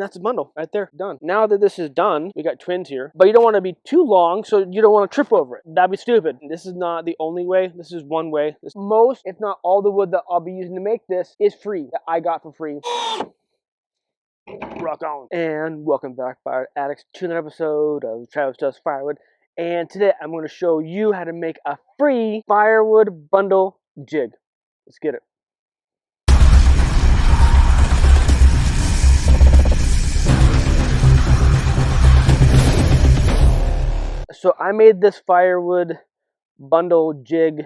And that's a bundle right there, done. Now that this is done, we got twins here, but you don't want to be too long, so you don't want to trip over it. That'd be stupid. This is not the only way. This is one way. Most, if not all, the wood that I'll be using to make this is free, that I got for free. Rock on. And welcome back, Fire Addicts, to another episode of Travis Does Firewood. And today I'm going to show you how to make a free firewood bundle jig. Let's get it. So I made this firewood bundle jig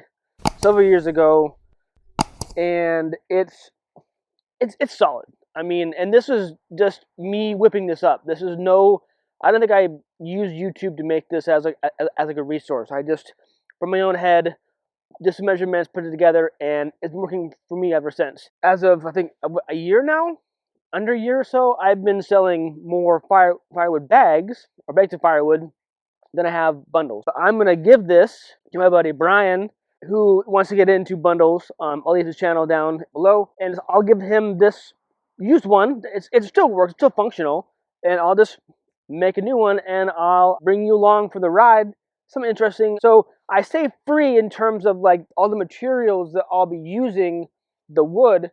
several years ago, and it's solid. I mean, and this is just me whipping this up. This is no, I don't think I used YouTube to make this as like a resource. I just, from my own head, just measurements, put it together, and it's been working for me ever since. As of, I think, a year now, under a year or so, I've been selling more firewood bags, or bags of firewood, than I have bundles. So I'm going to give this to my buddy Brian, who wants to get into bundles. I'll leave his channel down below, and I'll give him this used one. It still works, it's still functional, and I'll just make a new one, and I'll bring you along for the ride. Something interesting. So I say free in terms of like all the materials that I'll be using. The wood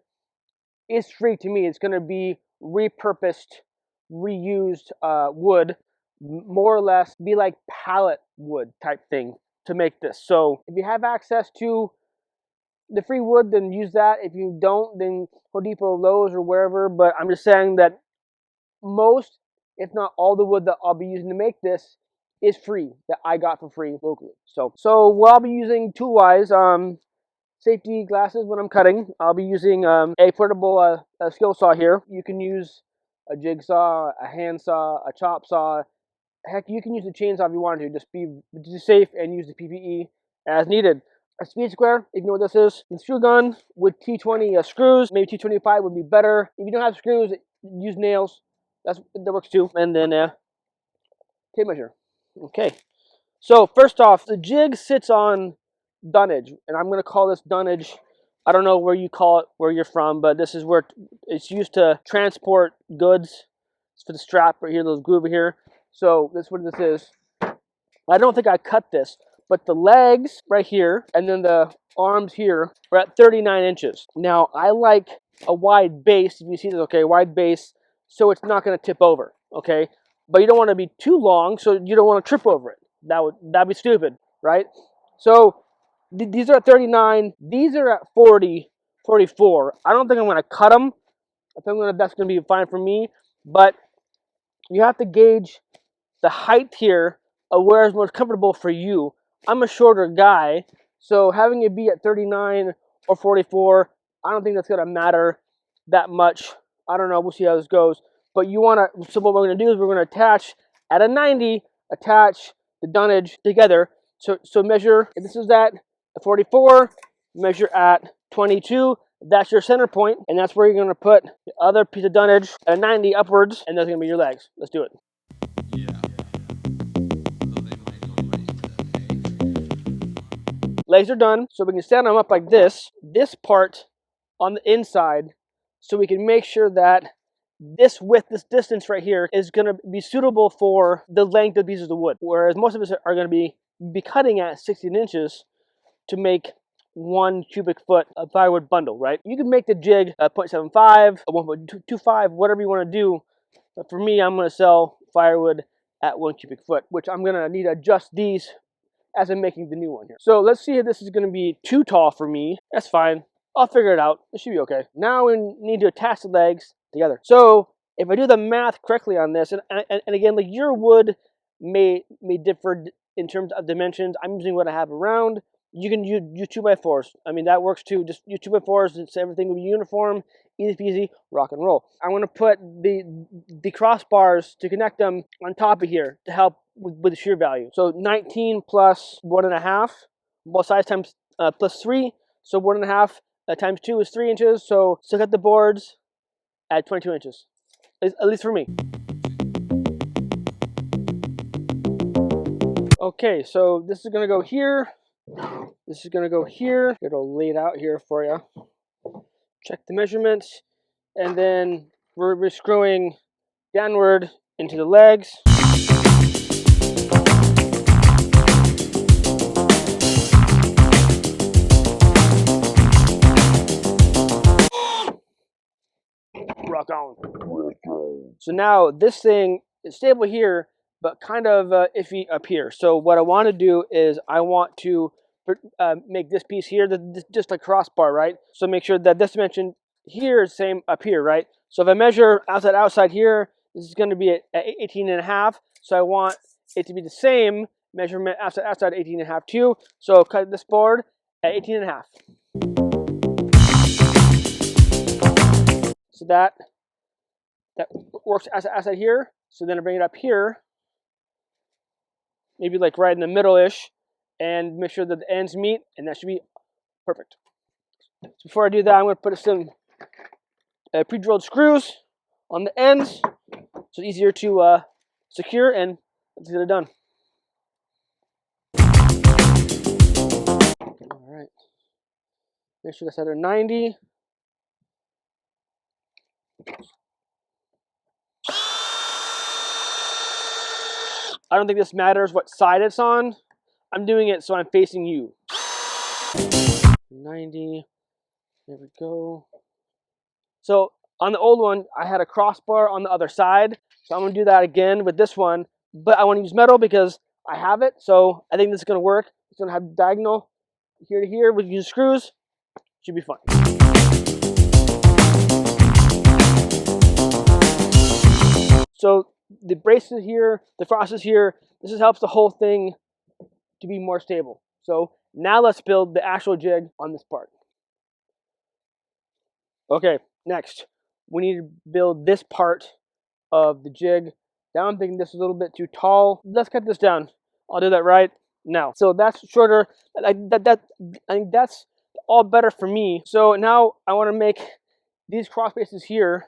is free to me. It's going to be repurposed, reused wood, more or less be like pallet wood type thing to make this. So if you have access to the free wood, then use that. If you don't, then Home Depot or Lowe's or wherever. But I'm just saying that most, if not all, the wood that I'll be using to make this is free, that I got for free locally. So what I'll be using tool-wise, safety glasses when I'm cutting. I'll be using a portable skill saw here. You can use a jigsaw, a handsaw, a chop saw. Heck, you can use the chainsaw if you want to. Just be safe and use the PPE as needed. A speed square, if you know what this is. A screw gun with T20 screws. Maybe T25 would be better. If you don't have screws, use nails. That works too. And then tape measure. Okay. So first off, the jig sits on dunnage, and I'm going to call this dunnage. I don't know where you call it, where you're from, but this is where it's used to transport goods. It's for the strap right here, little groove here. So this is what this is. I don't think I cut this, but the legs right here and then the arms here are at 39 inches. Now I like a wide base, if you see this, okay, wide base, so it's not going to tip over, okay? But you don't want to be too long, so you don't want to trip over it. That'd be stupid, right? So these are at 39, these are at 40, 44. I don't think I'm going to cut them. I think that's going to be fine for me, but you have to gauge the height here of where is most comfortable for you. I'm a shorter guy, so having it be at 39 or 44, I don't think that's going to matter that much. I don't know. We'll see how this goes. But you want to, so what we're going to do is we're going to attach at a 90, attach the dunnage together. So measure, if this is at 44, measure at 22. That's your center point, and that's where you're going to put the other piece of dunnage at 90 upwards, and that's going to be your legs. Let's do it. Legs are done, so we can stand them up like this. This part on the inside, so we can make sure that this width, this distance right here, is going to be suitable for the length of pieces of wood. Whereas most of us are going to be cutting at 16 inches to make 1 cubic foot of firewood bundle, right? You can make the jig a 0.75, a 1.25, whatever you want to do. But for me, I'm going to sell firewood at 1 cubic foot, which I'm going to need to adjust these as I'm making the new one here. So let's see if this is going to be too tall for me. That's fine. I'll figure it out. It should be okay. Now we need to attach the legs together. So if I do the math correctly on this, and again, like your wood may differ in terms of dimensions. I'm using what I have around. You can use 2x4s. I mean, that works too. Just use 2x4s, and everything will be uniform, easy peasy, rock and roll. I want to put the crossbars to connect them on top of here to help with the shear value. So 19 plus 1.5, both sides times plus 3. So 1.5 times 2 is 3 inches. So cut the boards at 22 inches, at least for me. Okay, so this is going to go here. This is going to go here. It'll lay it out here for you. Check the measurements. And then we're screwing downward into the legs. Rock on. So now this thing is stable here, but kind of iffy up here. So what I want to do is I want to make this piece here just a crossbar, right? So make sure that this dimension here is same up here, right? So if I measure outside here, this is going to be at 18.5. So I want it to be the same measurement outside 18.5 too. So cut this board at 18.5. So that works outside here. So then I bring it up here, maybe like right in the middle-ish, and make sure that the ends meet, and that should be perfect. So before I do that, I'm going to put some pre-drilled screws on the ends, so it's easier to secure, and let's get it done. All right. Make sure that's at a 90. I don't think this matters what side it's on. I'm doing it so I'm facing you. 90. There we go. So on the old one, I had a crossbar on the other side. So I'm going to do that again with this one. But I want to use metal because I have it. So I think this is going to work. It's going to have diagonal here to here. We can use screws. Should be fine. So the braces here, the frost is here. This just helps the whole thing to be more stable. So now let's build the actual jig on this part. Okay, next we need to build this part of the jig. Now I'm thinking this is a little bit too tall. Let's cut this down. I'll do that right now. So that's shorter. I think that's all better for me. So now I want to make these cross braces here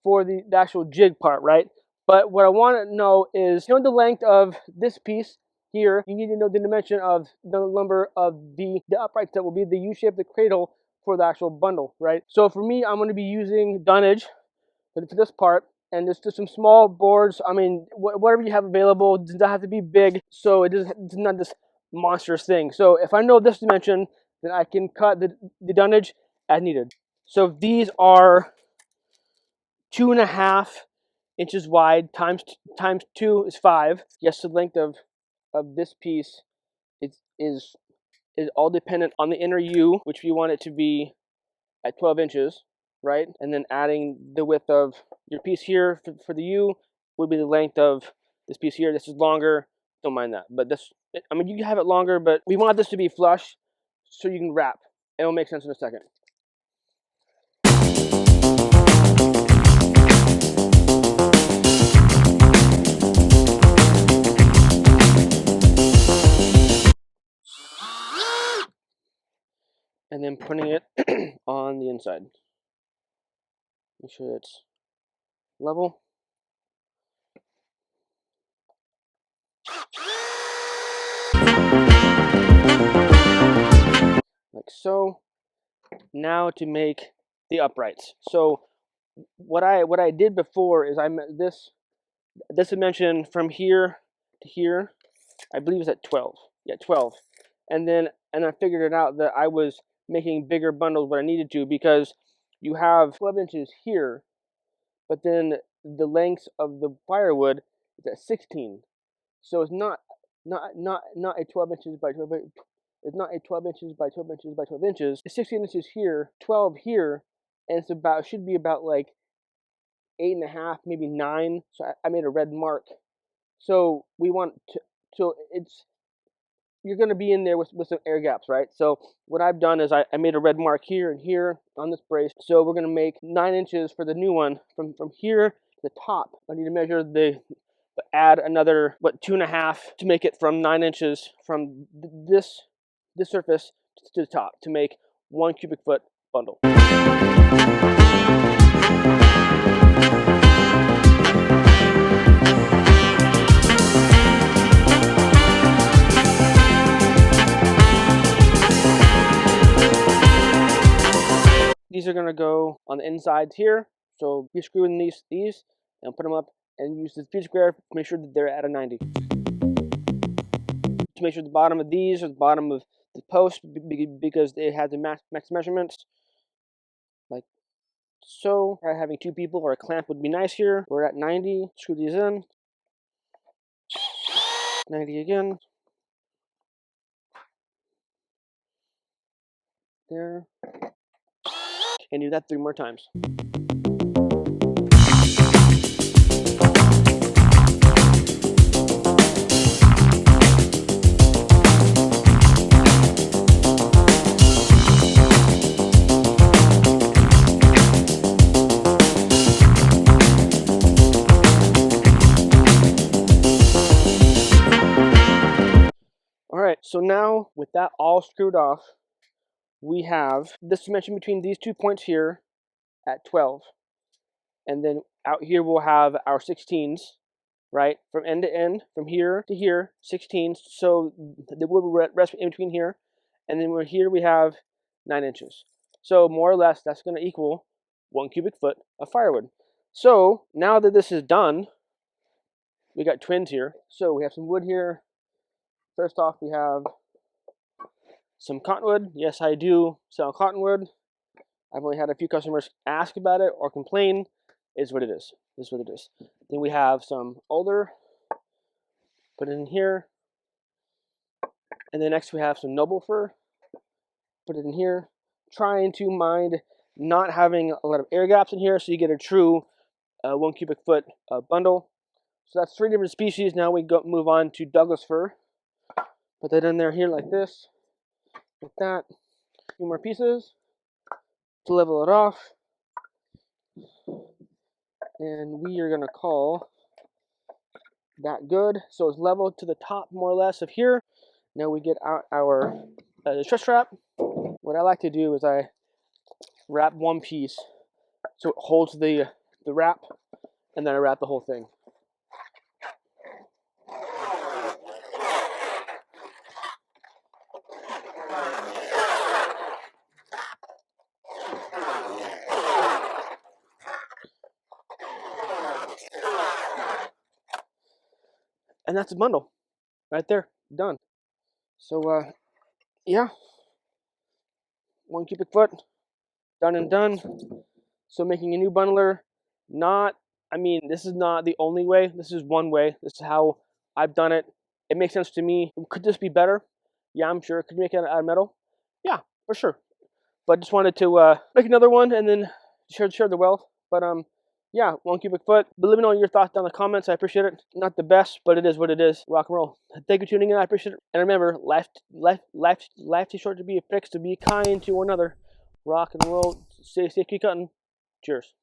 for the actual jig part, right? But what I want to know is, the length of this piece here. You need to know the dimension of the number of the uprights that will be the U-shape, the cradle for the actual bundle, right? So for me, I'm going to be using dunnage for this part, and there's just some small boards. I mean, whatever you have available. It does not have to be big, so it's not this monstrous thing. So if I know this dimension, then I can cut the dunnage as needed. So these are 2.5 inches wide times 2 is 5. Yes, the length of this piece is all dependent on the inner U, which we want it to be at 12 inches, right? And then adding the width of your piece here for the U would be the length of this piece here. This is longer, don't mind that. But this, I mean, you can have it longer, but we want this to be flush so you can wrap. It'll make sense in a second. And then putting it on the inside. Make sure it's level. Like so. Now to make the uprights. So what I did before is I met this dimension from here to here. I believe it's at 12. Yeah, 12. And I figured it out that I was making bigger bundles when I needed to, because you have 12 inches here, but then the length of the firewood is at 16. So it's not a 12 inches by 12. It's not a 12 inches by 12 inches by 12 inches. It's 16 inches here, 12 here, and should be about like 8.5, maybe 9. So I made a red mark. So we want to. So you're going to be in there with some air gaps, right? So what I've done is I made a red mark here and here on this brace. So we're going to make 9 inches for the new one from here to the top. I need to measure add another 2.5 to make it from 9 inches from this surface to the top to make 1 cubic foot bundle. These are going to go on the insides here. So be screwing these, and put them up and use the feet square to make sure that they're at a 90. To make sure the bottom of these or the bottom of the post, because they have the max measurements, like so. Having two people or a clamp would be nice here. We're at 90. Screw these in. 90 again. There. And do that 3 more times. Alright, so now with that all screwed off, we have this dimension between these 2 points here at 12. And then out here we'll have our 16s, right? From end to end, from here to here, 16s. So the wood will rest in between here. And then we're here we have 9 inches. So more or less that's going to equal 1 cubic foot of firewood. So now that this is done, we got twins here. So we have some wood here. First off, we have some cottonwood. Yes, I do sell cottonwood. I've only had a few customers ask about it or complain. Is what it is. Is what it is. Then we have some alder. Put it in here. And then next we have some noble fir. Put it in here. Trying to mind not having a lot of air gaps in here so you get a true 1 cubic foot bundle. So that's 3 different species. Now we move on to Douglas fir. Put that in there here like this. Like that. A few more pieces to level it off. And we are going to call that good. So it's leveled to the top more or less of here. Now we get out our stress wrap. What I like to do is I wrap one piece so it holds the wrap, and then I wrap the whole thing. And that's a bundle right there, done. So yeah, 1 cubic foot, done and done. So making a new bundler, this is not the only way. This is one way. This is how I've done it. It makes sense to me. Could this be better? Yeah, I'm sure. Could you make it out of metal? Yeah, for sure. But just wanted to make another one and then share the wealth. But yeah, 1 cubic foot. But let me know your thoughts down in the comments. I appreciate it. Not the best, but it is what it is. Rock and roll. Thank you for tuning in. I appreciate it. And remember, life too short to be fixed. To be kind to one another. Rock and roll. Stay safe. Keep cutting. Cheers.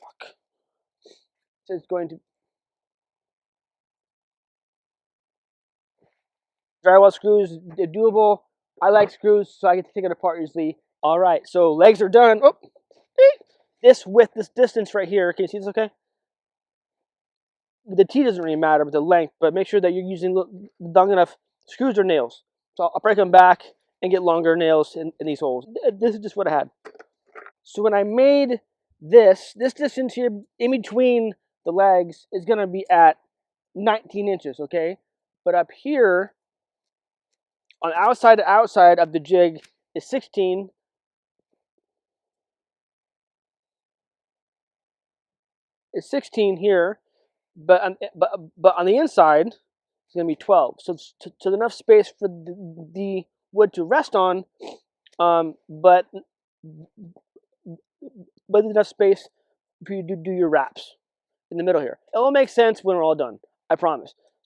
Fuck. It's going to drywall screws, doable. I like screws, so I get to take it apart easily. All right, so legs are done. Oh, this width, this distance right here. Can you see this? Okay. The T doesn't really matter, but the length. But make sure that you're using long enough screws or nails. So I'll break them back and get longer nails in these holes. This is just what I had. So when I made this distance here in between the legs is going to be at 19 inches, okay? But up here, on outside to outside of the jig is 16. Is 16 here, but on the inside it's going to be 12. So enough space for the wood to rest on, but enough space for you to do your wraps in the middle here. It will make sense when we're all done. I promise.